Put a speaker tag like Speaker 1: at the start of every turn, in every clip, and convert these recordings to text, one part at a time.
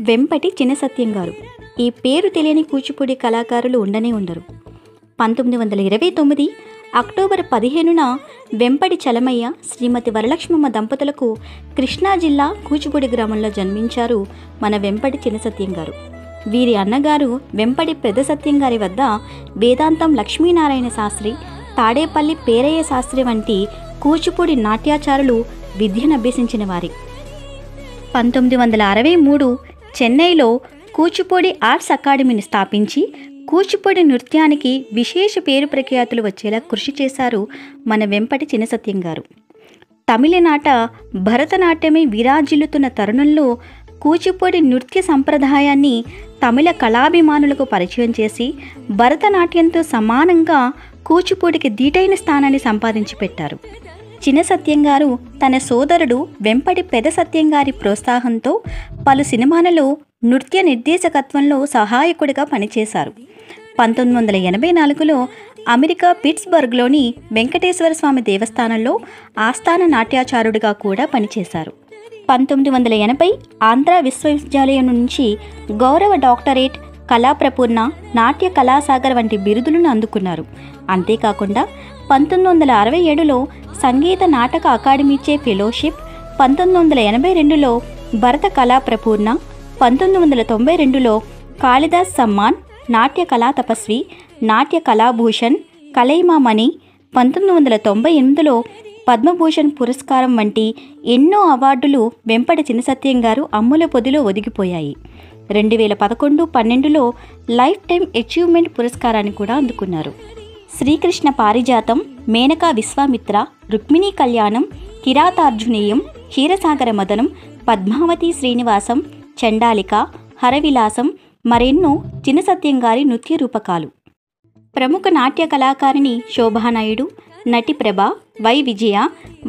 Speaker 1: వెంపటి చినసత్యం గారు. ఈ పేరు తెలియని కూచిపూడి కళాకారులు ఉండనే ఉండరు. 1929 అక్టోబర్ 15న వెంపటి చలమయ్య, శ్రీమతి వరలక్ష్మమ్మ దంపతులకు కృష్ణా జిల్లా కూచిపూడి గ్రామంలో జన్మించారు మన వెంపటి చినసత్యం గారు. వీరి అన్నగారు వెంపటి పెద్ద సత్యం గారి వద్ద వేదాంతం లక్ష్మీనారాయణ శాస్త్రి, తాడేపల్లి పేరయ్య శాస్త్రి వంటి కూచిపూడి నాట్యాచారులు విద్యను అభ్యసించిన వారి. 1963 చెన్నైలో కూచిపూడి ఆర్ట్స్ అకాడమీని స్థాపించి కూచిపూడి నృత్యానికి విశేష పేరు ప్రఖ్యాతులు వచ్చేలా కృషి చేశారు మన వెంపటి చినసత్యం గారు. తమిళనాట భరతనాట్యమే విరాజిల్లుతున్న తరుణంలో కూచిపూడి నృత్య సంప్రదాయాన్ని తమిళ కళాభిమానులకు పరిచయం చేసి భరతనాట్యంతో సమానంగా కూచిపూడికి దీటైన స్థానాన్ని సంపాదించి పెట్టారు. చినసత్యం గారు తన సోదరుడు వెంపటి పెద సత్యం గారి ప్రోత్సాహంతో పలు సినిమాలలో నృత్య నిర్దేశకత్వంలో సహాయకుడిగా పనిచేశారు. 1984లో అమెరికా పిట్స్బర్గ్లోని వెంకటేశ్వర స్వామి దేవస్థానంలో ఆస్థాన నాట్యాచారుడిగా కూడా పనిచేశారు. 1980 ఆంధ్ర విశ్వవిద్యాలయం నుంచి గౌరవ డాక్టరేట్, కళాప్రపూర్ణ, నాట్య కళాసాగర్ వంటి బిరుదులను అందుకున్నారు. అంతేకాకుండా 1967లో సంగీత నాటక అకాడమీచే ఫెలోషిప్, 1982లో భరత కళాప్రపూర్ణ, 1992లో కాళిదాస్ సమ్మాన్, నాట్య కళా తపస్వి, నాట్య కళాభూషణ్, కలైమామణి, 1998లో పద్మభూషణ్ పురస్కారం వంటి ఎన్నో అవార్డులు వెంపటి చినసత్యం గారు అమ్ముల పొదిలో ఒదిగిపోయాయి. 2011-12లో లైఫ్ టైమ్ అచీవ్మెంట్ పురస్కారాన్ని కూడా అందుకున్నారు. శ్రీకృష్ణ పారిజాతం, మేనకా విశ్వామిత్ర, రుక్మిణీ కళ్యాణం, కిరాతార్జునీయం, క్షీరసాగర మదనం, పద్మావతి శ్రీనివాసం, చండాలిక, హరవిలాసం మరెన్నో చినసత్యం గారి నృత్య రూపకాలు. ప్రముఖ నాట్య కళాకారిణి శోభానాయుడు, నటి ప్రభ, why Vijaya,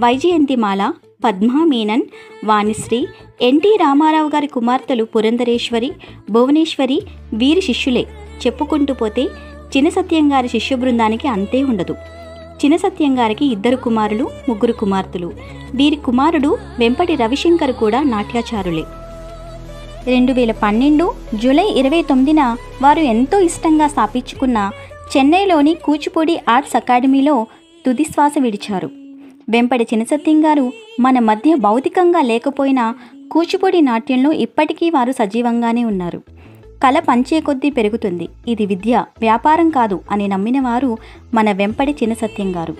Speaker 1: Vyjayanthimala, Padma Menon, Vanisri, NT Ramarao గారి కుమార్తెలు పురంధరేశ్వరి, భువనేశ్వరి వీరి శిష్యులే. చెప్పుకుంటూ పోతే చినసత్యం గారి శిష్య బృందానికి అంతే ఉండదు. చినసత్యం గారికి 2 కుమారులు, 3 కుమార్తెలు. వీరి కుమారుడు వెంపటి రవిశంకర్ కూడా నాట్యాచారులే. 2012 జూలై 29న వారు ఎంతో ఇష్టంగా స్థాపించుకున్న చెన్నైలోని కూచిపూడి ఆర్ట్స్ అకాడమీలో తుదిశ్వాస విడిచారు. వెంపటి చినసత్యం గారు మన మధ్య భౌతికంగా లేకపోయినా కూచిపూడి నాట్యంలో ఇప్పటికీ వారు సజీవంగానే ఉన్నారు. కళ పంచే కొద్దీ పెరుగుతుంది, ఇది విద్య, వ్యాపారం కాదు అని నమ్మిన వారు మన వెంపటి చినసత్యం గారు.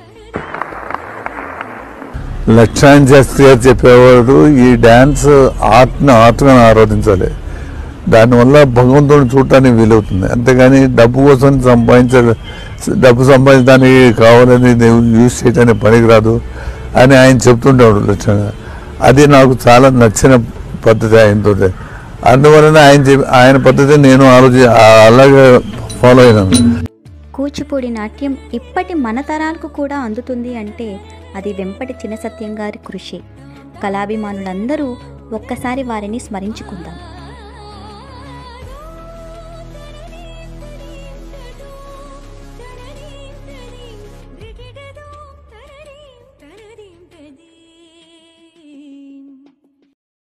Speaker 2: లక్ష్మణ్ శాస్త్రి గారు చెప్పేవాడు, ఈ డ్యాన్స్ ఆర్ట్గా ఆరాధించాలి, దానివల్ల భగవంతుడిని చూడటానికి వీలవుతుంది, అంతేగాని డబ్బు కోసం డబ్బు సంపాదించడానికి కావాలని యూజ్ చేయడానికి పనికిరాదు అని ఆయన చెప్తుండేవాడు లక్ష్మణ్. అది నాకు చాలా నచ్చిన పద్ధతి ఆయనతో. అందువలన ఆయన పద్ధతి నేను అలాగే ఫాలో అయినాను.
Speaker 1: కూచిపూడి నాట్యం ఇప్పటి మన తరాలకు కూడా అందుతుంది అంటే అది వెంపటి చినసత్యం గారి కృషి. కళాభిమానులందరూ ఒక్కసారి వారిని స్మరించుకుందాం.